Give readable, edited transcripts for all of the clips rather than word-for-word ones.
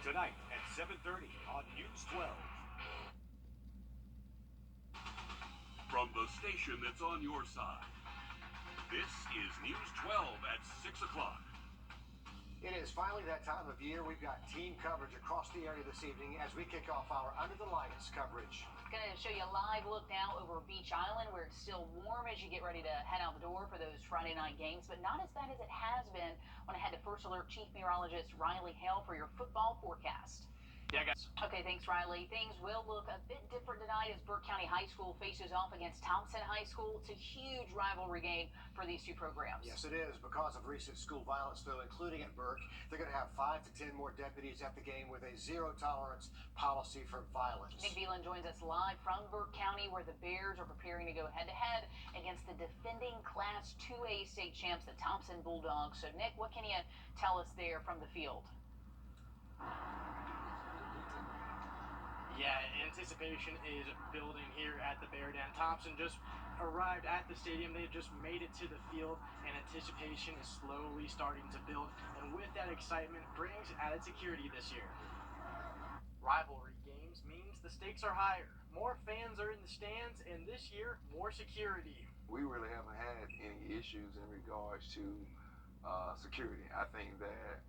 Tonight at 7:30 on News 12. From the station that's on your side, this is News 12 at 6 o'clock. It is finally that time of year. We've got team coverage across the area this evening as we kick off our Under the Lights coverage. Going to show you a live look now over Beach Island, where it's still warm as you get ready to head out the door for those Friday night games, but not as bad as it has been. Want to head to First Alert Chief Meteorologist Riley Hale for your football forecast. Yeah, guys. Okay, thanks, Riley. Things will look a bit different tonight as Burke County High School faces off against Thompson High School. It's a huge rivalry game for these two programs. Yes, it is. Because of recent school violence, though, including at Burke, they're going to have 5 to 10 more deputies at the game with a zero-tolerance policy for violence. Nick Veland joins us live from Burke County, where the Bears are preparing to go head-to-head against the defending Class 2A state champs, the Thompson Bulldogs. So, Nick, what can you tell us there from the field? Yeah, anticipation is building here at the Bear Den. Thompson just arrived at the stadium. They've just made it to the field, and anticipation is slowly starting to build. And with that excitement brings added security this year. Rivalry games means the stakes are higher. More fans are in the stands, and this year, more security. We really haven't had any issues in regards to security. I think that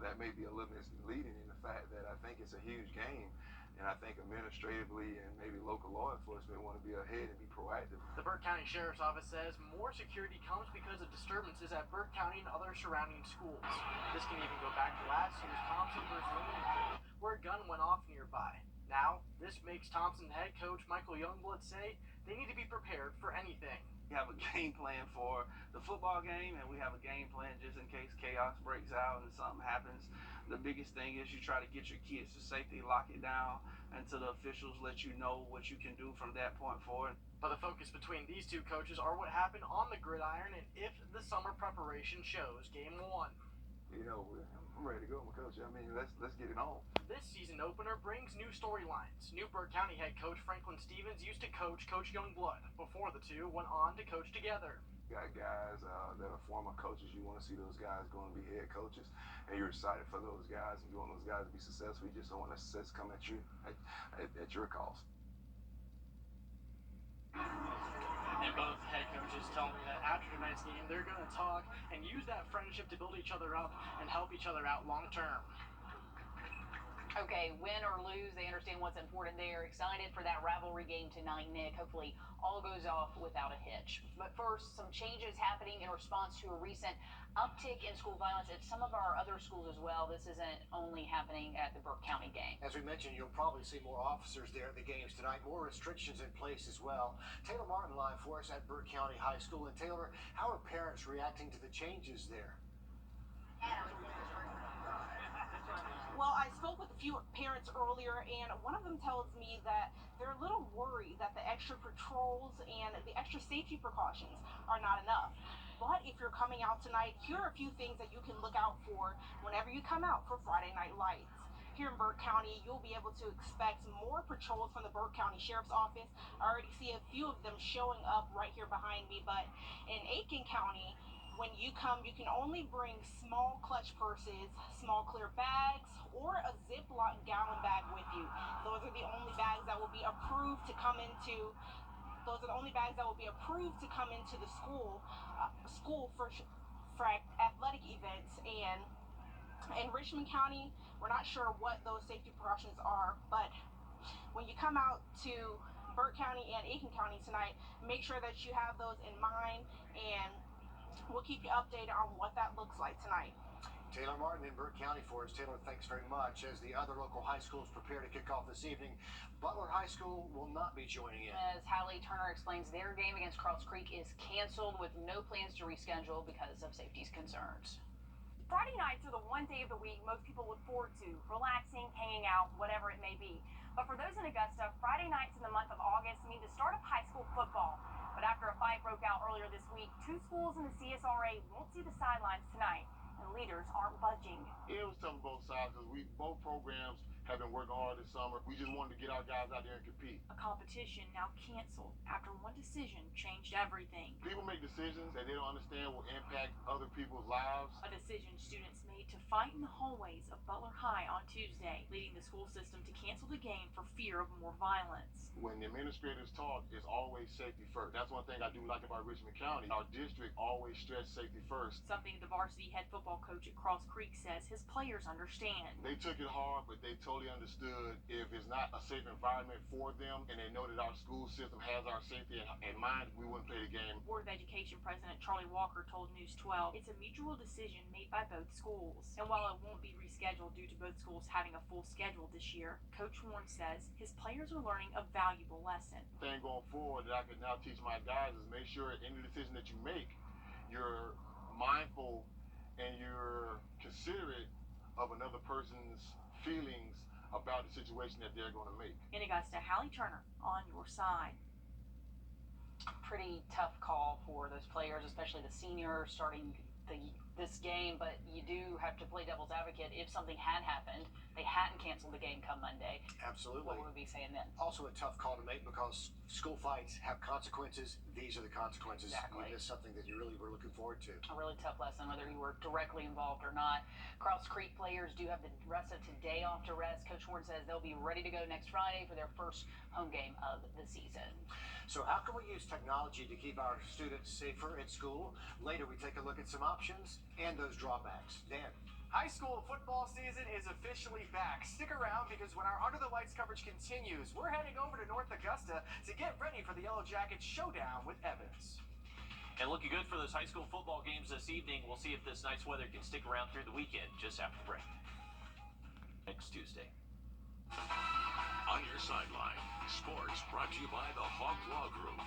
that may be a little misleading in the fact that I think it's a huge game. And I think administratively and maybe local law enforcement want to be ahead and be proactive. The Burke County Sheriff's Office says more security comes because of disturbances at Burke County and other surrounding schools. This can even go back to last year's Thompson versus Williamsburg, where a gun went off nearby. Now, this makes Thompson head coach Michael Youngblood say they need to be prepared for anything. We have a game plan for the football game, and we have a game plan just in case chaos breaks out and something happens. The biggest thing is you try to get your kids to safety, lock it down until the officials let you know what you can do from that point forward. But the focus between these two coaches are what happened on the gridiron and if the summer preparation shows game 1. You know, I'm ready to go, my coach. I mean, let's get it on. This season opener brings new storylines. New Burke County head coach Franklin Stevens used to coach Coach Youngblood before the two went on to coach together. You got guys that are former coaches. You want to see those guys going to be head coaches, and you're excited for those guys, and you want those guys to be successful. You just don't want the success come at you at your cost. And both head coaches tell me that after tonight's game, they're going to talk and use that friendship to build each other up and help each other out long term. Okay, win or lose, they understand what's important. They are excited for that rivalry game tonight, Nick. Hopefully all goes off without a hitch. But first, some changes happening in response to a recent uptick in school violence at some of our other schools as well. This isn't only happening at the Burke County game. As we mentioned, you'll probably see more officers there at the games tonight, more restrictions in place as well. Taylor Martin live for us at Burke County High School. And Taylor, how are parents reacting to the changes there? Well, I spoke with a few parents earlier, and one of them tells me that they're a little worried that the extra patrols and the extra safety precautions are not enough. But if you're coming out tonight, here are a few things that you can look out for whenever you come out for Friday Night Lights. Here in Burke County, you'll be able to expect more patrols from the Burke County Sheriff's Office. I already see a few of them showing up right here behind me, but in Aiken County, when you come, you can only bring small clutch purses, small clear bags, or a Ziploc gallon bag with you. Those are the only bags that will be approved to come into. Those are the only bags that will be approved to come into the school for athletic events. And in Richmond County, we're not sure what those safety precautions are, but when you come out to Burke County and Aiken County tonight, make sure that you have those in mind, and we'll keep you updated on what that looks like tonight. Taylor Martin in Burke County for us. Taylor, thanks very much. As the other local high schools prepare to kick off this evening, Butler High School will not be joining in. As Hallie Turner explains, their game against Cross Creek is canceled with no plans to reschedule because of safety concerns. Friday nights are the one day of the week most people look forward to, relaxing, hanging out, whatever it may be. But for those in Augusta, Friday nights in the month of August mean the start of high school football. But after a fight broke out earlier this week, 2 schools in the CSRA won't see the sidelines tonight, and leaders aren't budging. It was tough on both sides because both programs have been working hard this summer. We just wanted to get our guys out there and compete. A competition now canceled after one decision changed everything. People make decisions that they don't understand will impact other people's lives. A decision students made to fight in the hallways of Butler High on Tuesday. leading the school system to cancel the game for fear of more violence. When the administrators talk, it's always safety first. That's one thing I do like about Richmond County. Our district always stress safety first. Something the varsity head football coach at Cross Creek says his players understand. They took it hard, but they totally understood if it's not a safe environment for them and they know that our school system has our safety in mind, we wouldn't play the game. Board of Education President Charlie Walker told News 12 it's a mutual decision made by both schools. And while it won't be rescheduled due to both schools having a full schedule this year, Coach Warren says his players are learning a valuable lesson. The thing going forward that I can now teach my guys is make sure any decision that you make, you're mindful and you're considerate of another person's feelings about the situation that they're going to make. In Augusta, Hallie Turner on your side. Pretty tough call for those players, especially the seniors starting this game, but you do have to play devil's advocate. If something had happened, they hadn't canceled the game come Monday. Absolutely. What would we be saying then? Also a tough call to make because school fights have consequences. These are the consequences. Exactly. You missed something that you really were looking forward to. A really tough lesson, whether you were directly involved or not. Cross Creek players do have the rest of today off to rest. Coach Warren says they'll be ready to go next Friday for their first home game of the season. So how can we use technology to keep our students safer at school? Later, we take a look at some options and those drawbacks. Dan. High school football season is officially back. Stick around because when our Under the Lights coverage continues, we're heading over to North Augusta to get ready for the Yellow Jackets showdown with Evans. And looking good for those high school football games this evening. We'll see if this nice weather can stick around through the weekend just after the break. Next Tuesday. On your sideline, sports brought to you by the Hawk Law Group.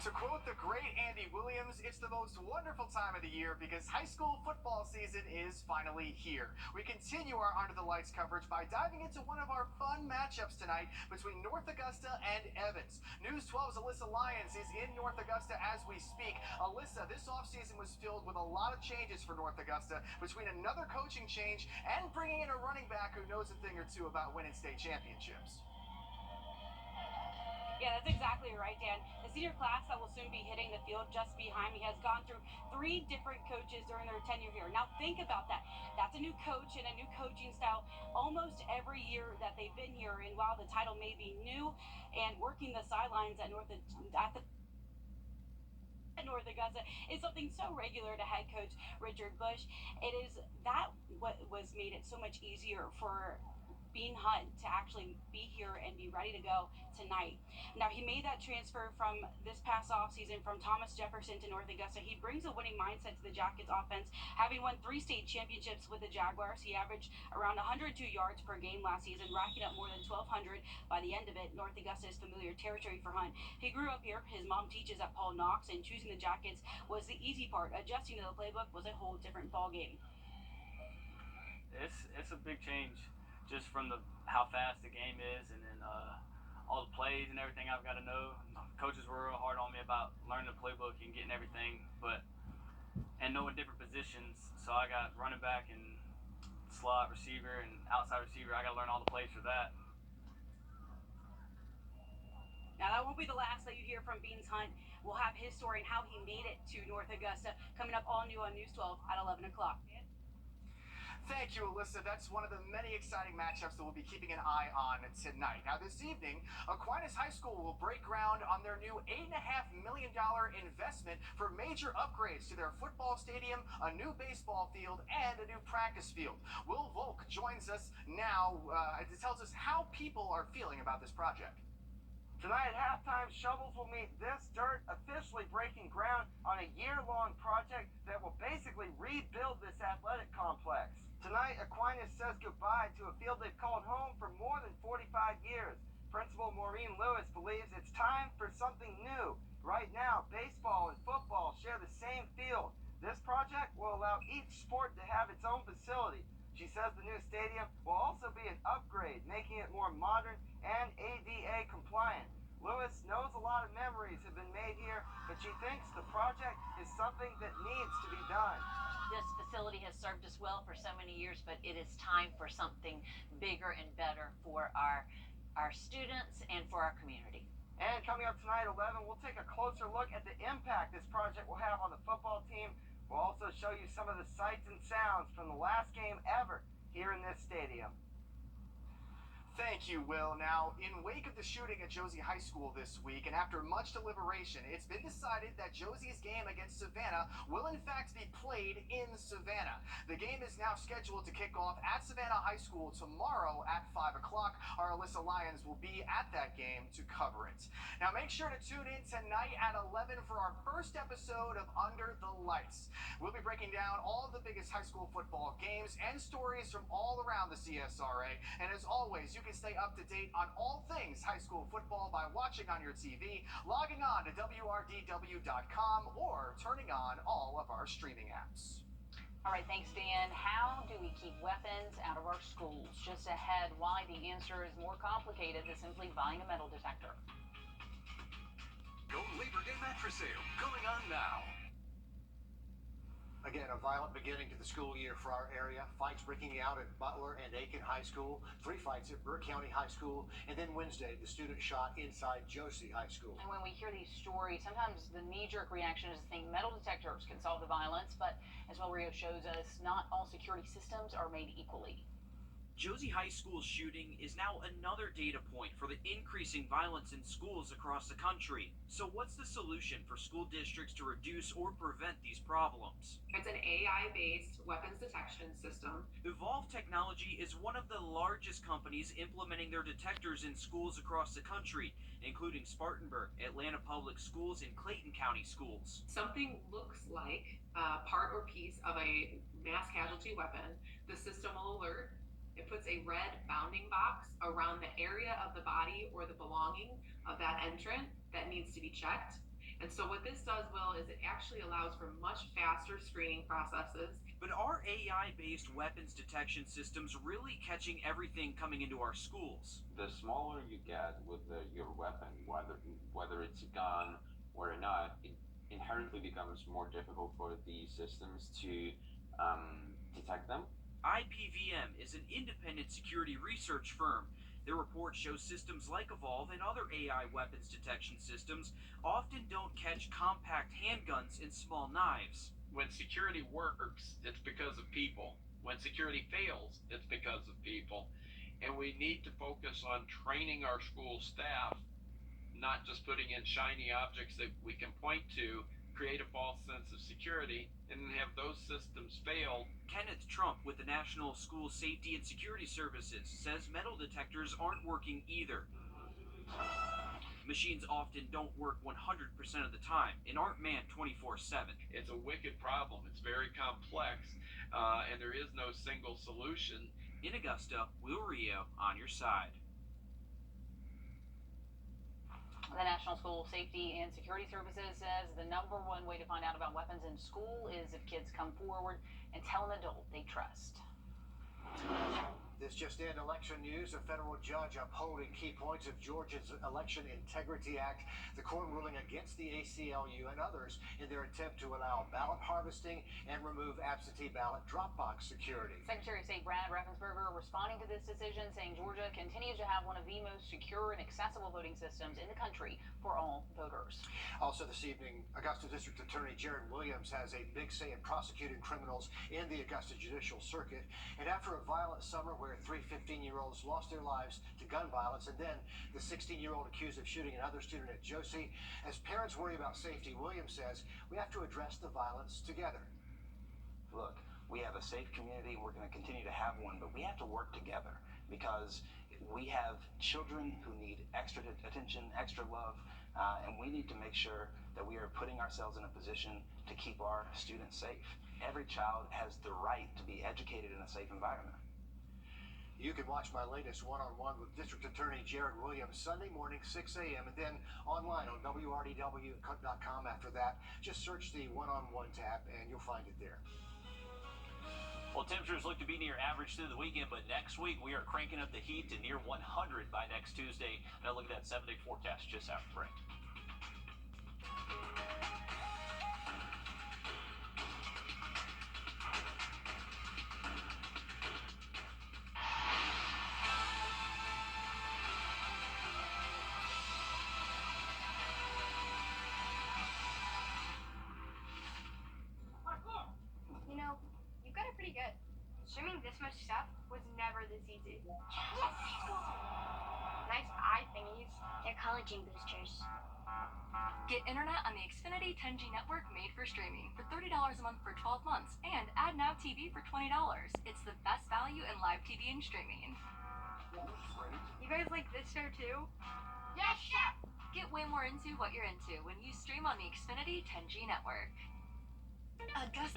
To quote the great Andy Williams, it's the most wonderful time of the year because high school football season is finally here. We continue our Under the Lights coverage by diving into one of our fun matchups tonight between North Augusta and Evans. News 12's Alyssa Lyons is in North Augusta as we speak. Alyssa, this offseason was filled with a lot of changes for North Augusta between another coaching change and bringing in a running back who knows a thing or two about winning state championships. Yeah, that's exactly right, Dan. The senior class that will soon be hitting the field just behind me has gone through 3 different coaches during their tenure here. Now think about that. That's a new coach and a new coaching style almost every year that they've been here. And while the title may be new and working the sidelines at North Augusta is something so regular to head coach Richard Bush. It is that what was made it so much easier for Bean Hunt to actually be here and be ready to go tonight. Now, he made that transfer from this past offseason from Thomas Jefferson to North Augusta. He brings a winning mindset to the Jackets offense. Having won 3 state championships with the Jaguars, he averaged around 102 yards per game last season, racking up more than 1,200 by the end of it. North Augusta is familiar territory for Hunt. He grew up here. His mom teaches at Paul Knox, and choosing the Jackets was the easy part. Adjusting to the playbook was a whole different ballgame. It's a big change. Just from how fast the game is, and then all the plays and everything I've got to know. Coaches were real hard on me about learning the playbook and getting everything, and knowing different positions. So I got running back and slot receiver and outside receiver. I got to learn all the plays for that. Now, that won't be the last that you hear from Beans Hunt. We'll have his story and how he made it to North Augusta coming up all new on News 12 at 11 o'clock. Thank you, Alyssa. That's one of the many exciting matchups that we'll be keeping an eye on tonight. Now, this evening, Aquinas High School will break ground on their new $8.5 million investment for major upgrades to their football stadium, a new baseball field, and a new practice field. Will Volk joins us now. It tells us how people are feeling about this project. Tonight at halftime, shovels will meet this dirt, officially breaking ground on a year-long project that will basically rebuild this athletic complex. Tonight, Aquinas says goodbye to a field they've called home for more than 45 years. Principal Maureen Lewis believes it's time for something new. Right now, baseball and football share the same field. This project will allow each sport to have its own facility. She says the new stadium will also be an upgrade, making it more modern and ADA compliant. Lewis knows a lot of memories have been made here, but she thinks the project is something that needs to be done. This facility has served us well for so many years, but it is time for something bigger and better for our students and for our community. And coming up tonight at 11, we'll take a closer look at the impact this project will have on the football team. We'll also show you some of the sights and sounds from the last game ever here in this stadium. Thank you, Will. Now, in wake of the shooting at Josie High School this week, and after much deliberation, it's been decided that Josie's game against Savannah will in fact be played in Savannah. The game is now scheduled to kick off at Savannah High School tomorrow at 5 o'clock. Our Alyssa Lyons will be at that game to cover it. Now, make sure to tune in tonight at 11 for our first episode of Under the Lights. We'll be breaking down all of the biggest high school football games and stories from all around the CSRA. And as always, you can stay up to date on all things high school football by watching on your TV, logging on to WRDW.com, or turning on all of our streaming apps. All right, thanks, Dan. How do we keep weapons out of our schools? Just ahead, why the answer is more complicated than simply buying a metal detector. Go Labor Day mattress sale going on now. Again, a violent beginning to the school year for our area. Fights breaking out at Butler and Aiken High School, 3 fights at Burke County High School, and then Wednesday, the student shot inside Josie High School. And when we hear these stories, sometimes the knee-jerk reaction is to think metal detectors can solve the violence, but as Wrdw shows us, not all security systems are made equally. Josie High School's shooting is now another data point for the increasing violence in schools across the country. So what's the solution for school districts to reduce or prevent these problems? It's an AI-based weapons detection system. Evolv Technology is one of the largest companies implementing their detectors in schools across the country, including Spartanburg, Atlanta Public Schools, and Clayton County Schools. Something looks like a part or piece of a mass casualty weapon. The system will alert. It puts a red bounding box around the area of the body or the belonging of that entrant that needs to be checked. And so what this does, Will, is it actually allows for much faster screening processes. But are AI-based weapons detection systems really catching everything coming into our schools? The smaller you get with your weapon, whether it's a gun or not, it inherently becomes more difficult for the systems to detect them. IPVM is an independent security research firm. Their report shows systems like Evolv and other AI weapons detection systems often don't catch compact handguns and small knives. When security works, it's because of people. When security fails, it's because of people. And we need to focus on training our school staff, not just putting in shiny objects that we can point to, create a false sense of security, and then have those systems fail. Kenneth Trump with the National School Safety and Security Services says metal detectors aren't working either. Machines often don't work 100% of the time and aren't manned 24/7. It's a wicked problem. It's very complex, and there is no single solution. In Augusta, Will Rio on your side. The National School Safety and Security Services says the #1 way to find out about weapons in school is if kids come forward and tell an adult they trust. This just in, election news, a federal judge upholding key points of Georgia's Election Integrity Act, the court ruling against the ACLU and others in their attempt to allow ballot harvesting and remove absentee ballot drop box security. Secretary of State Brad Raffensperger responding to this decision, saying Georgia continues to have one of the most secure and accessible voting systems in the country for all voters. Also this evening, Augusta District Attorney Jared Williams has a big say in prosecuting criminals in the Augusta Judicial Circuit. And after a violent summer where 3 15-year-olds lost their lives to gun violence, and then the 16-year-old accused of shooting another student at Josie, as parents worry about safety, Williams says we have to address the violence together. Look, we have a safe community, and we're going to continue to have one, but we have to work together because we have children who need extra attention, extra love, and we need to make sure that we are putting ourselves in a position to keep our students safe. Every child has the right to be educated in a safe environment. You can watch my latest one-on-one with District Attorney Jared Williams Sunday morning, 6 a.m., and then online on WRDW.com after that. Just search the one-on-one tab, and you'll find it there. Well, temperatures look to be near average through the weekend, but next week we are cranking up the heat to near 100 by next Tuesday. Now look at that 7-day forecast just after break. You know, you got it pretty good. Swimming this much stuff was never this easy. Yes! nice eye thingies. They're collagen boosters. Get internet on the Xfinity 10G network made for streaming for $30 a month for 12 months and add Now TV for $20. It's the best value in live TV and streaming. You guys like this show too? Yes, chef. Get way more into what you're into when you stream on the Xfinity 10G network.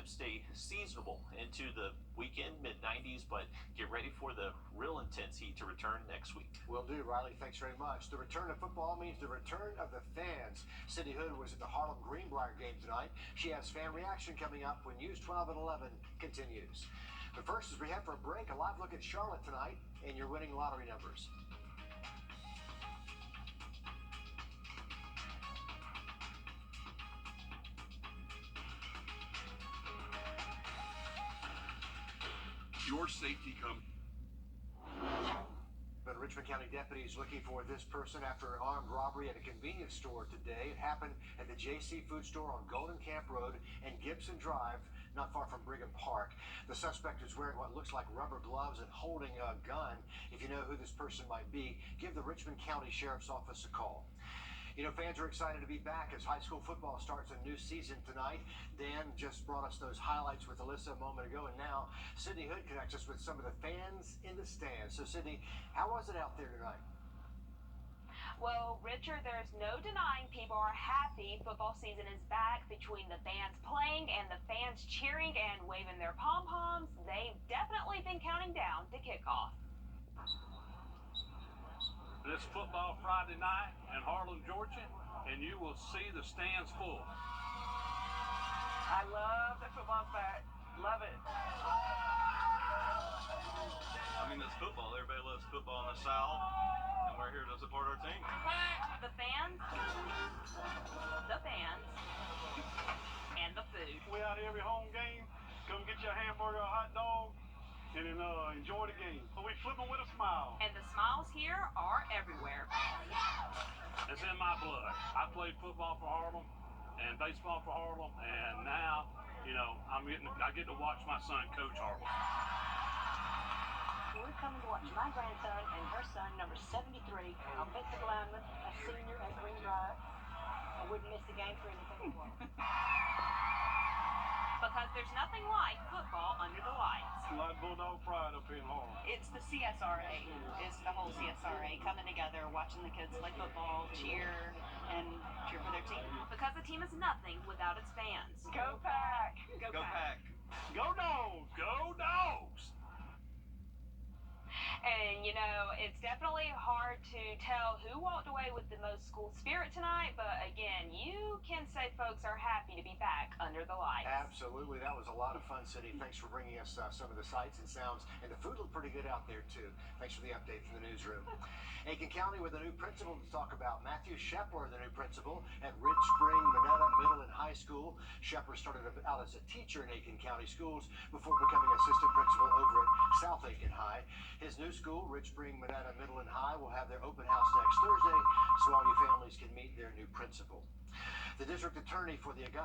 Stay seasonable into the weekend, mid-90s, but get ready for the real intense heat to return next week. Will do, Riley. Thanks very much. The return of football means the return of the fans. Cindy Hood was at the Harlem Greenbrier game tonight. She has fan reaction coming up when News 12 at 11 continues. But first, as we head for a break, a live look at Charlotte tonight and your winning lottery numbers. Your safety comes. But Richmond County deputies looking for this person after an armed robbery at a convenience store today. It happened at the JC Food Store on Golden Camp Road and Gibson Drive, not far from Brigham Park. The suspect is wearing what looks like rubber gloves and holding a gun. If you know who this person might be, give the Richmond County Sheriff's Office a call. You know, fans are excited to be back as high school football starts a new season tonight. Dan just brought us those highlights with Alyssa a moment ago, and now Sydney Hood connects us with some of the fans in the stands. So, Sydney, how was it out there tonight? Well, Richard, there's no denying people are happy football season is back. Between the bands playing and the fans cheering and waving their pom-poms, they've definitely been counting down to kickoff. This football Friday night in Harlem, Georgia, and you will see the stands full. I love the football's back. Love it. I mean, it's football. Everybody loves football in the South, and we're here to support our team. The fans, and the food. We out every home game. Come get your hamburger or hot dog and then enjoy the game. We flip them with a smile. And the smiles here are everywhere. It's in my blood. I played football for Harlem and baseball for Harlem, and now, you know, I get to watch my son coach Harlem. We're coming to watch my grandson and her son, number 73, offensive lineman, a senior at Greenbrier. I wouldn't miss the game for anything. Because there's nothing like football under the lights. A lot of Bulldog pride up here in Harlem. It's the CSRA. It's the whole CSRA coming together, watching the kids play football, cheer for their team. Because the team is nothing without its fans. Go Pack! Go Pack! Go Dogs! Go Dogs! And, you know, it's definitely hard to tell who walked away with the most school spirit tonight, but again, you can say folks are happy to be back under the lights. Absolutely. That was a lot of fun, Sydney. Thanks for bringing us some of the sights and sounds, and the food looked pretty good out there, too. Thanks for the update from the newsroom. Aiken County with a new principal to talk about. Matthew Shepler, the new principal at Ridge Spring Minetta Middle and High School. Shepler started out as a teacher in Aiken County schools before becoming assistant principal over at South Aiken High. His new school, Ridge Spring Minetta Middle and High, will have their open house next Thursday, so all you families can meet their new principal. The district attorney for the Augusta